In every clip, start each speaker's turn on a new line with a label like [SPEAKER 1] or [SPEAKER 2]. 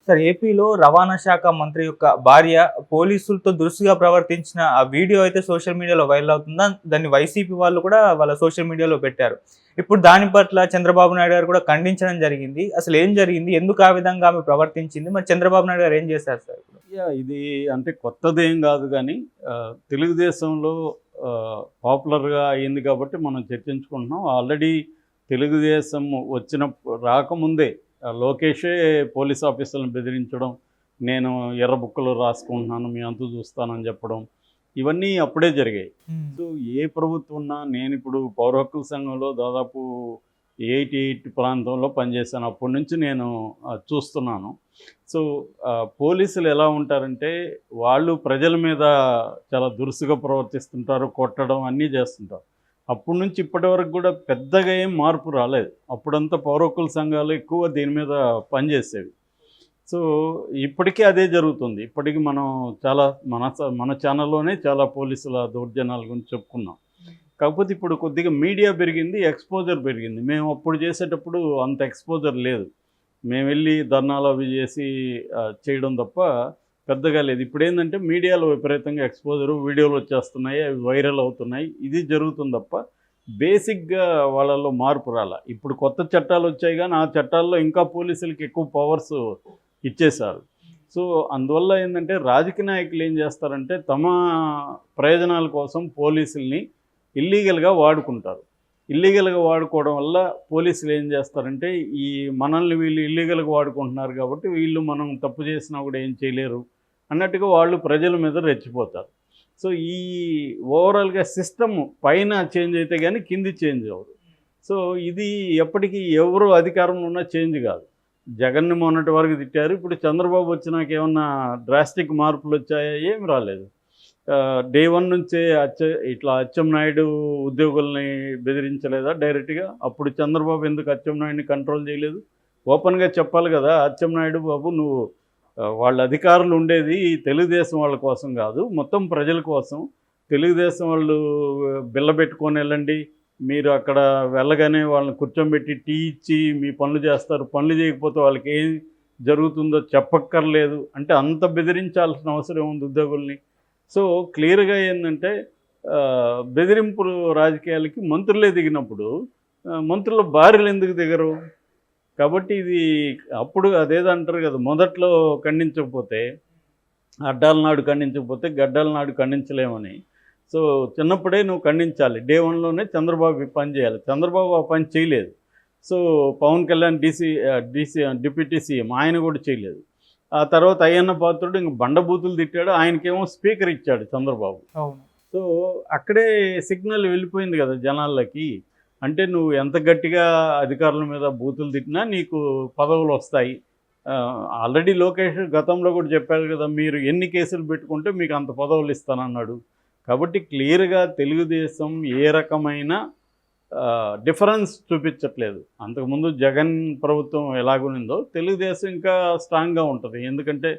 [SPEAKER 1] Sir ఏపీలో రవాణా శాఖ మంత్రి యొక్క భార్య పోలీసులతో దురుసుగా ప్రవర్తించిన ఆ వీడియో అయితే సోషల్ మీడియాలో వైరల్ అవుతుందా? దాన్ని వైసీపీ వాళ్ళు కూడా వాళ్ళ సోషల్ మీడియాలో పెట్టారు. ఇప్పుడు దాని పట్ల చంద్రబాబు నాయుడు గారు కూడా ఖండించడం జరిగింది. అసలు ఏం జరిగింది? ఎందుకు ఆ విధంగా ఆమె ప్రవర్తించింది? మరి చంద్రబాబు నాయుడు గారు ఏం చేశారు సార్ ఇప్పుడు?
[SPEAKER 2] ఇది అంటే కొత్తదేం గాదు గానీ తెలుగుదేశంలో పాపులర్‌గా అయింది కాబట్టి మనం చర్చించుకుంటున్నాం. ఆల్రెడీ తెలుగుదేశం రాకముందే లోకేషే పోలీస్ ఆఫీసర్‌లను బెదిరించడం, నేను ఎర్ర బుక్కులో రాసుకుంటున్నాను, మీ అంతు చూస్తానని చెప్పడం, ఇవన్నీ అప్పుడే జరిగాయి. సో ఏ ప్రభుత్వం ఉన్నా నేనిప్పుడు పౌర హక్కుల సంఘంలో దాదాపు 88 ప్రాంతంలో పనిచేశాను. అప్పటి నుంచి నేను చూస్తున్నాను. సో పోలీసులు ఎలా ఉంటారంటే వాళ్ళు ప్రజల మీద చాలా దురుసుగా ప్రవర్తిస్తుంటారు, కొట్టడం అన్నీ చేస్తుంటారు. అప్పటి నుంచి ఇప్పటి వరకు కూడా పెద్దగా ఏం మార్పు రాలేదు. అప్పుడంతా పౌర హక్కుల సంఘాలు ఎక్కువ దీని మీద పనిచేసేవి. సో ఇప్పటికీ అదే జరుగుతుంది. ఇప్పటికీ మనం చాలా మన ఛానల్లోనే చాలా పోలీసుల దౌర్జన్యాల గురించి చెప్పుకున్నాం. కాకపోతే ఇప్పుడు కొద్దిగా మీడియా పెరిగింది, ఎక్స్పోజర్ పెరిగింది. మేము అప్పుడు చేసేటప్పుడు అంత ఎక్స్పోజర్ లేదు. మేము వెళ్ళి ధర్నాలు అవి చేసి చేయడం తప్ప పెద్దగా లేదు. ఇప్పుడేంటంటే మీడియాలో విపరీతంగా ఎక్స్పోజరు, వీడియోలు వచ్చేస్తున్నాయి, అవి వైరల్ అవుతున్నాయి. ఇది జరుగుతుంది తప్ప బేసిక్గా వాళ్ళలో మార్పు రాలా. ఇప్పుడు కొత్త చట్టాలు వచ్చాయి కానీ ఆ చట్టాల్లో ఇంకా పోలీసులకి ఎక్కువ పవర్స్ ఇచ్చేశారు. సో అందువల్ల ఏంటంటే రాజకీయ నాయకులు ఏం చేస్తారంటే తమ ప్రయోజనాల కోసం పోలీసుల్ని ఇల్లీగల్గా వాడుకుంటారు. ఇల్లీగల్గా వాడుకోవడం వల్ల పోలీసులు ఏం చేస్తారంటే మనల్ని వీళ్ళు ఇల్లీగల్గా వాడుకుంటున్నారు కాబట్టి వీళ్ళు మనం తప్పు చేసినా కూడా ఏం చేయలేరు అన్నట్టుగా వాళ్ళు ప్రజల మీద రెచ్చిపోతారు. సో ఓవరాల్గా సిస్టమ్ పైన చేంజ్ అయితే కానీ కింది చేంజ్ అవ్వదు. సో ఇది ఎప్పటికీ ఎవరు అధికారంలో ఉన్నా చేంజ్ కాదు. జగన్ని మొన్నటి వరకు తిట్టారు, ఇప్పుడు చంద్రబాబు వచ్చినాక ఏమన్నా డ్రాస్టిక్ మార్పులు వచ్చాయా? ఏం రాలేదు. డే 1 నుంచే ఇట్లా అచ్చెన్నాయుడు ఉద్యోగుల్ని బెదిరించలేదా డైరెక్ట్గా? అప్పుడు చంద్రబాబు ఎందుకు అచ్చెన్నాయుడిని కంట్రోల్ చేయలేదు? ఓపెన్గా చెప్పాలి కదా, అచ్చెన్నాయుడు బాబు నువ్వు వాళ్ళ అధికారులు ఉండేది తెలుగుదేశం వాళ్ళ కోసం కాదు, మొత్తం ప్రజల కోసం. తెలుగుదేశం వాళ్ళు బిల్ల పెట్టుకొని వెళ్ళండి, మీరు అక్కడ వెళ్ళగానే వాళ్ళని కూర్చోబెట్టి టీ ఇచ్చి మీ పనులు చేస్తారు, పనులు చేయకపోతే వాళ్ళకి ఏం జరుగుతుందో చెప్పక్కర్లేదు అంటే అంత బెదిరించాల్సిన అవసరం ఉంది ఉద్యోగుల్ని. సో క్లియర్గా ఏంటంటే బెదిరింపులు రాజకీయాలకి మంత్రులే దిగినప్పుడు మంత్రుల భార్యలు ఎందుకు దిగరు? కాబట్టి ఇది అప్పుడు అదేదో అంటారు కదా, మొదట్లో ఖండించకపోతే అడ్డాల నాడు ఖండించకపోతే గడ్డాల నాడు ఖండించలేమని. సో చిన్నప్పుడే నువ్వు ఖండించాలి. డే 1లోనే చంద్రబాబు పని చేయాలి. చంద్రబాబు ఆ పని చేయలేదు. So Pawan Kalyan deputy CM ఆయన కూడా చేయలేదు. ఆ తర్వాత అయ్యన్న పాత్రుడు ఇంక బండబూతులు తిట్టాడు, ఆయనకేమో స్పీకర్ ఇచ్చాడు చంద్రబాబు. సో అక్కడే సిగ్నల్ వెళ్ళిపోయింది కదా జనాలకి. అంటే నువ్వు ఎంత గట్టిగా అధికారుల మీద బూతులు తిట్టినా నీకు పదవులు వస్తాయి. ఆల్రెడీ లోకేష్ గతంలో కూడా చెప్పారు కదా, మీరు ఎన్ని కేసులు పెట్టుకుంటే మీకు అంత పదవులు ఇస్తానన్నాడు. కాబట్టి క్లియర్గా తెలుగుదేశం ఏ రకమైన డిఫరెన్స్ చూపించట్లేదు. అంతకుముందు జగన్ ప్రభుత్వం ఎలాగునిందో తెలుగుదేశం ఇంకా స్ట్రాంగ్గా ఉంటుంది. ఎందుకంటే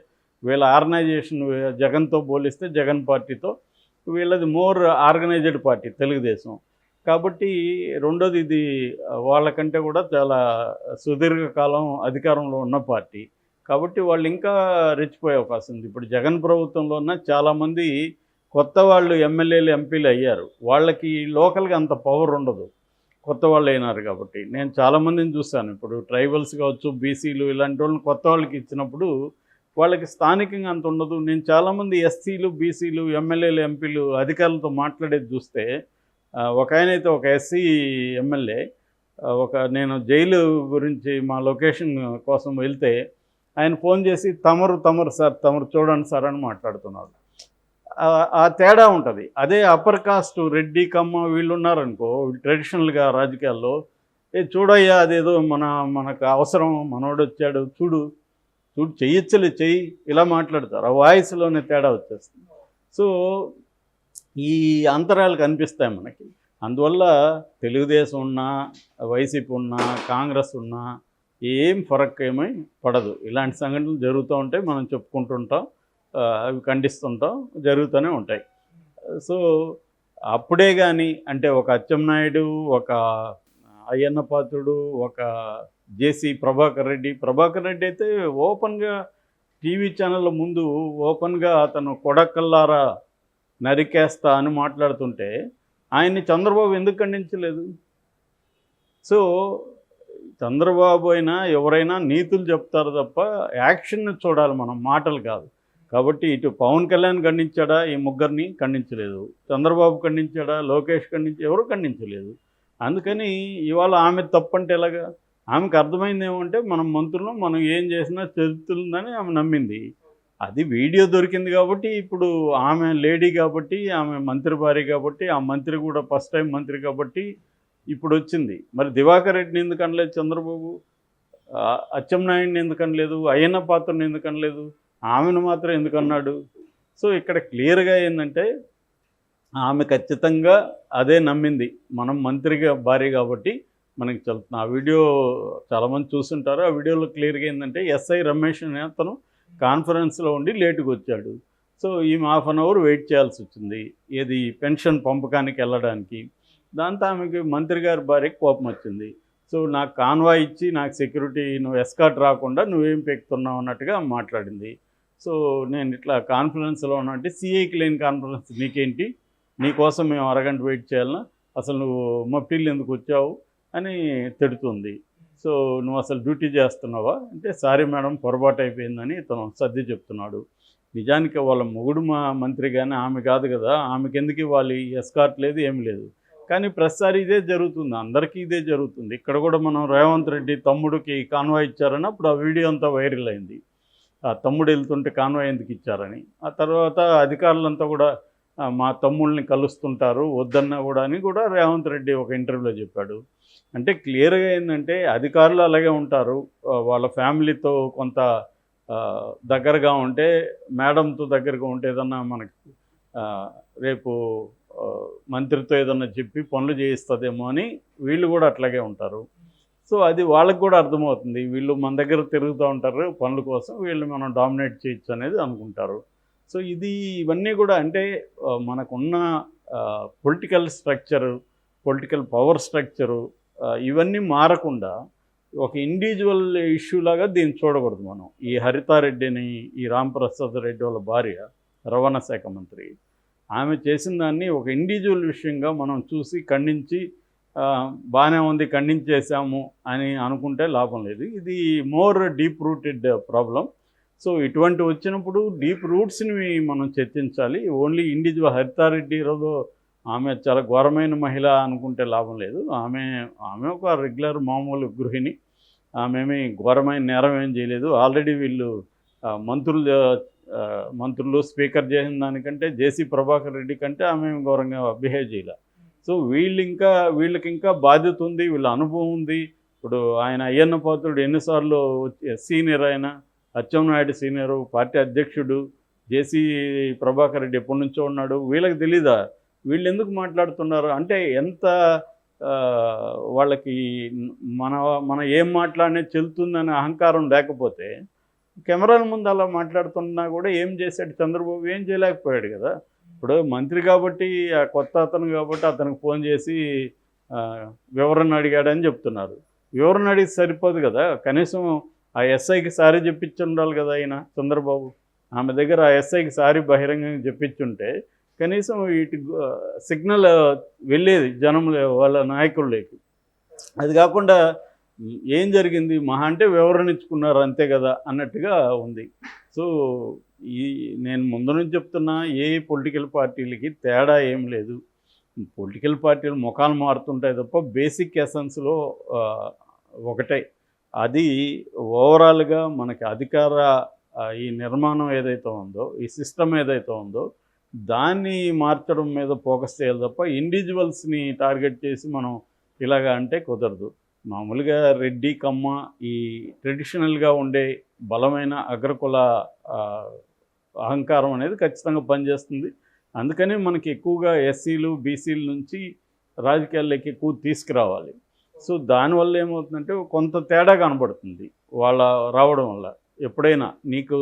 [SPEAKER 2] వీళ్ళ ఆర్గనైజేషన్ జగన్తో పోలిస్తే జగన్ పార్టీతో వీళ్ళది మోర్ ఆర్గనైజ్డ్ పార్టీ తెలుగుదేశం. కాబట్టి రెండోది ఇది వాళ్ళకంటే కూడా చాలా సుదీర్ఘకాలం అధికారంలో ఉన్న పార్టీ. కాబట్టి వాళ్ళు ఇంకా రెచ్చిపోయే అవకాశం ఉంది. ఇప్పుడు జగన్ ప్రభుత్వంలో ఉన్న చాలామంది కొత్త వాళ్ళు ఎమ్మెల్యేలు ఎంపీలు అయ్యారు. వాళ్ళకి లోకల్గా అంత పవర్ ఉండదు, కొత్త వాళ్ళు అయినారు కాబట్టి. నేను చాలామందిని చూశాను. ఇప్పుడు ట్రైబల్స్ కావచ్చు, బీసీలు ఇలాంటి వాళ్ళని కొత్త వాళ్ళకి ఇచ్చినప్పుడు వాళ్ళకి స్థానికంగా అంత ఉండదు. నేను చాలామంది ఎస్సీలు, బీసీలు, ఎమ్మెల్యేలు, ఎంపీలు అధికారులతో మాట్లాడేది చూస్తే ఒక ఆయనైతే ఒక ఎస్సీ ఎమ్మెల్యే నేను జైలు గురించి మా లొకేషన్ కోసం వెళ్తే ఆయన ఫోన్ చేసి తమరు సార్, తమరు చూడండి సార్ అని మాట్లాడుతున్నాడు. ఆ తేడా ఉంటుంది. అదే అప్పర్ కాస్ట్ రెడ్డి, కమ్మ వీళ్ళు ఉన్నారనుకో ట్రెడిషనల్గా రాజకీయాల్లో, చూడయ్యా అదేదో మనకు అవసరం, మనోడు వచ్చాడు చూడు చెయ్యి ఇలా మాట్లాడతారు. ఆ వాయిస్లోనే తేడా వచ్చేస్తుంది. సో ఈ అంతరాలు కనిపిస్తాయి మనకి. అందువల్ల తెలుగుదేశం ఉన్నా, వైసీపీ ఉన్నా, కాంగ్రెస్ ఉన్నా ఏం ఫరక్ ఏమీ పడదు. ఇలాంటి సంఘటనలు జరుగుతూ ఉంటాయి, మనం చెప్పుకుంటుంటాం, అవి ఖండిస్తుంటాం, జరుగుతూనే ఉంటాయి. సో అప్పుడే కానీ అంటే ఒక అచ్చెన్నాయుడు, ఒక అయ్యన్న పాత్రుడు, ఒక జేసీ ప్రభాకర్ రెడ్డి అయితే ఓపెన్గా టీవీ ఛానళ్ళ ముందు ఓపెన్గా అతను కొడకల్లారా నరికేస్తా అని మాట్లాడుతుంటే ఆయన్ని చంద్రబాబు ఎందుకు ఖండించలేదు? సో చంద్రబాబు అయినా ఎవరైనా నీతులు చెప్తారు తప్ప యాక్షన్ చూడాలి మనం, మాటలు కాదు. కాబట్టి ఇటు పవన్ కళ్యాణ్ ఖండించాడా? ఈ ముగ్గురిని ఖండించలేదు. చంద్రబాబు ఖండించాడా? లోకేష్ ఎవరు ఖండించలేదు. అందుకని ఇవాళ ఆమె తప్పంటే ఎలాగా? ఆమెకు అర్థమైంది ఏమంటే మనం మంత్రులు మనం ఏం చేసినా చెల్లుతుందని ఆమె నమ్మింది. అది వీడియో దొరికింది కాబట్టి ఇప్పుడు ఆమె లేడీ కాబట్టి, ఆమె మంత్రి భార్య కాబట్టి, ఆ మంత్రి కూడా ఫస్ట్ టైం మంత్రి కాబట్టి ఇప్పుడు వచ్చింది. మరి దివాకర్ రెడ్డిని ఎందుకు అనలేదు చంద్రబాబు? అచ్చెన్నాయుడిని ఎందుకు అనలేదు? అయ్యన్న పాత్రని ఎందుకు అనలేదు? ఆమెను మాత్రం ఎందుకు అన్నాడు? సో ఇక్కడ క్లియర్గా ఏంటంటే ఆమె ఖచ్చితంగా అదే నమ్మింది, మనం మంత్రిగా భార్య కాబట్టి మనకి చెల్లుతుంది. ఆ వీడియో చాలామంది చూస్తుంటారు. ఆ వీడియోలో క్లియర్గా ఏంటంటే ఎస్ఐ రమేష్ అనే అతను కాన్ఫరెన్స్లో ఉండి లేటుగా వచ్చాడు. సో ఈమె ½ అన్ అవర్ వెయిట్ చేయాల్సి వచ్చింది, ఏది పెన్షన్ పంపకానికి వెళ్ళడానికి. దాంతో ఆమెకి మంత్రి గారి భార్యకి కోపం వచ్చింది. సో నాకు కాన్వాయ్ ఇచ్చి నాకు సెక్యూరిటీ నువ్వు ఎస్కార్ట్ రాకుండా నువ్వేం పెక్కుతున్నావు అన్నట్టుగా మాట్లాడింది. సో నేను ఇట్లా కాన్ఫరెన్స్లో ఉన్నా అంటే సిఐకి లేని కాన్ఫరెన్స్ నీకేంటి, నీకోసం మేము అరగంట వెయిట్ చేయాలన్నా, అసలు నువ్వు మఫ్టీలు ఎందుకు వచ్చావు అని తిడుతుంది. సో నువ్వు అసలు డ్యూటీ చేస్తున్నావా అంటే సారీ మేడం పొరపాటు అయిపోయిందని ఇతను సర్ది చెప్తున్నాడు. నిజానికి వాళ్ళ మొగుడు మా మంత్రి కానీ ఆమె కాదు కదా, ఆమెకి ఎందుకు ఇవ్వాలి? ఎస్కార్ట్ లేదు, ఏమి లేదు. కానీ ప్రతిసారి ఇదే జరుగుతుంది, అందరికీ ఇదే జరుగుతుంది. ఇక్కడ కూడా మనం రేవంత్ రెడ్డి తమ్ముడికి కాన్వాయ్ ఇచ్చారని అప్పుడు ఆ వీడియో అంతా వైరల్ అయింది. ఆ తమ్ముడు వెళ్తుంటే కాన్వాయ్ ఎందుకు ఇచ్చారని. ఆ తర్వాత అధికారులంతా కూడా మా తమ్ముళ్ళని కలుస్తుంటారు వద్దన్నా కూడా అని కూడా రేవంత్ రెడ్డి ఒక ఇంటర్వ్యూలో చెప్పాడు. అంటే క్లియర్గా ఏంటంటే అధికారులు అలాగే ఉంటారు, వాళ్ళ ఫ్యామిలీతో కొంత దగ్గరగా ఉంటే, మేడంతో దగ్గరగా ఉంటే ఏదన్నా మనకి రేపు మంత్రితో ఏదన్నా చెప్పి పనులు చేయిస్తుందేమో అని వీళ్ళు కూడా అట్లాగే ఉంటారు. సో అది వాళ్ళకి కూడా అర్థమవుతుంది, వీళ్ళు మన దగ్గర తిరుగుతూ ఉంటారు పనుల కోసం, వీళ్ళు మనం డామినేట్ చేయొచ్చు అనేది అనుకుంటారు. సో ఇవన్నీ కూడా అంటే మనకున్న political structure, political power structure ఇవన్నీ మారకుండా ఒక ఇండివిజువల్ ఇష్యూ లాగా దీన్ని చూడకూడదు మనం. ఈ హరితారెడ్డిని, ఈ రాంప్రసాద్ రెడ్డి వాళ్ళ భార్య రవాణా శాఖ మంత్రి, ఆమె చేసిన దాన్ని ఒక ఇండివిజువల్ విషయంగా మనం చూసి ఖండించి బాగానే ఉంది ఖండించేసాము అని అనుకుంటే లాభం లేదు. ఇది more deep rooted problem. So ఇటువంటి వచ్చినప్పుడు డీప్ రూట్స్ని మనం చర్చించాలి. ఓన్లీ ఇండివిజువల్ హరితారెడ్డి రోజు ఆమె చాలా ఘోరమైన మహిళ అనుకుంటే లాభం లేదు. ఆమె ఒక రెగ్యులర్ మామూలు గృహిణి, ఆమె ఘోరమైన నేరం ఏం చేయలేదు. ఆల్రెడీ వీళ్ళు మంత్రులు స్పీకర్ చేసిన దానికంటే జేసీ ప్రభాకర్ రెడ్డి కంటే ఆమె ఘోరంగా బిహేవ్ చేయలే. సో వీళ్ళకి ఇంకా బాధ్యత ఉంది, వీళ్ళ అనుభవం ఉంది. ఇప్పుడు ఆయన అయ్యన్న పాత్రుడు ఎన్నిసార్లు సీనియర్, ఆయన అచ్చెన్నాయుడు సీనియరు, పార్టీ అధ్యక్షుడు, జేసీ ప్రభాకర్ రెడ్డి ఎప్పటి నుంచో ఉన్నాడు. వీళ్ళకి తెలీదా వీళ్ళు ఎందుకు మాట్లాడుతున్నారు అంటే? ఎంత వాళ్ళకి మన ఏం మాట్లాడినా చెల్లుతుందనే అహంకారం లేకపోతే కెమెరాల ముందు అలా మాట్లాడుతున్నా కూడా ఏం చేశాడు చంద్రబాబు? ఏం చేయలేకపోయాడు కదా. ఇప్పుడు మంత్రి కాబట్టి, ఆ కొత్త అతను కాబట్టి అతనికి ఫోన్ చేసి వివరణ అడిగాడని చెప్తున్నారు. వివరణ అడిగి సరిపోదు కదా, కనీసం ఆ ఎస్ఐకి సారీ చెప్పించి ఉండాలి కదా ఆయన చంద్రబాబు. ఆమె దగ్గర ఆ ఎస్ఐకి సారీ బహిరంగంగా చెప్పించుంటే కనీసం వీటి సిగ్నల్ వెళ్ళేది జనంలో, వాళ్ళ నాయకుల్లోకి. అది కాకుండా ఏం జరిగింది మహా అంటే వివరణ ఇచ్చుకున్నారు అంతే కదా అన్నట్టుగా ఉంది. సో నేను ముందు నుంచి చెప్తున్నా, ఏ పొలిటికల్ పార్టీలకి తేడా ఏం లేదు. పొలిటికల్ పార్టీలు ముఖాలు మారుతుంటాయి తప్ప బేసిక్ ఎసెన్స్లో ఒకటే. అది ఓవరాల్గా మనకి అధికార ఈ నిర్మాణం ఏదైతే ఉందో, ఈ సిస్టమ్ ఏదైతే ఉందో దాన్ని మార్చడం మీద ఫోకస్ చేయాలి తప్ప ఇండివిజువల్స్ని టార్గెట్ చేసి మనం ఇలాగా అంటే కుదరదు. మామూలుగా రెడ్డి కమ్మ ఈ ట్రెడిషనల్గా ఉండే బలమైన అగ్రకుల అహంకారం అనేది ఖచ్చితంగా పనిచేస్తుంది. అందుకని మనకి ఎక్కువగా ఎస్సీలు బీసీల నుంచి రాజకీయాల్లోకి ఎక్కువ తీసుకురావాలి. సో దానివల్ల ఏమవుతుందంటే కొంత తేడా కనబడుతుంది వాళ్ళ రావడం వల్ల. ఎప్పుడైనా నీకు